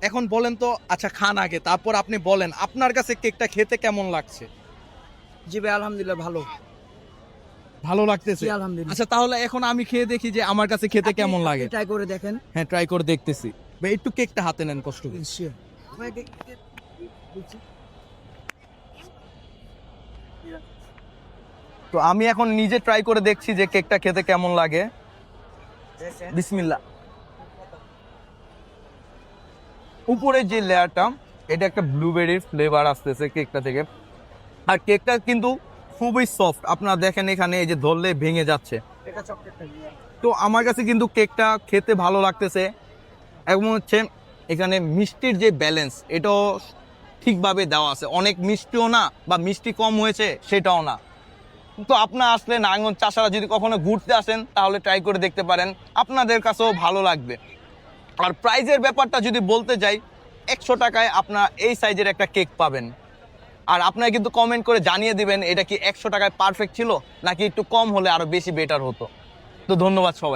এখন বলেন তো, আচ্ছা খান আগে, তারপর আপনি বলেন আপনার কাছে কেকটা খেতে কেমন লাগছে। জি ভাই, আলহামদুলিল্লাহ ভালো। ভালো লাগতেছে? জি, আলহামদুলিল্লাহ। আচ্ছা তাহলে এখন আমি খেয়ে দেখি যে আমার কাছে খেতে কেমন লাগে। ট্রাই করে দেখেন। হ্যাঁ, ট্রাই করে দেখতেছি। ভাই একটু কেকটা হাতে নেন কষ্ট করে। তো আমি এখন নিজে ট্রাই করে দেখছি যে কেকটা খেতে কেমন লাগে। বিসমিল্লাহ। উপরের যে লেয়ারটা, এটা একটা ব্লুবেরির ফ্লেভার আসতেছে কেকটা থেকে। আর কেকটা কিন্তু খুবই সফট, আপনারা দেখেন এখানে এই যে ধরলে ভেঙে যাচ্ছে। তো আমার কাছে কিন্তু কেকটা খেতে ভালো লাগতেছে। এবং হচ্ছে এখানে মিষ্টির যে ব্যালেন্স, এটাও ঠিকভাবে দেওয়া আছে, অনেক মিষ্টিও না বা মিষ্টি কম হয়েছে সেটাও না। তো আপনার আসলে নারায়ণগঞ্জ চাষারা যদি কখনো ঘুরতে আসেন তাহলে ট্রাই করে দেখতে পারেন, আপনাদের কাছেও ভালো লাগবে। আর প্রাইজের ব্যাপারটা যদি বলতে যাই, 100 টাকায় আপনারা এই সাইজের একটা কেক পাবেন। আর আপনারা কিন্তু কমেন্ট করে জানিয়ে দিবেন এটা কি 100 টাকায় পারফেক্ট ছিল নাকি একটু কম হলে আরো বেশি বেটার হতো। তো ধন্যবাদ সবাই।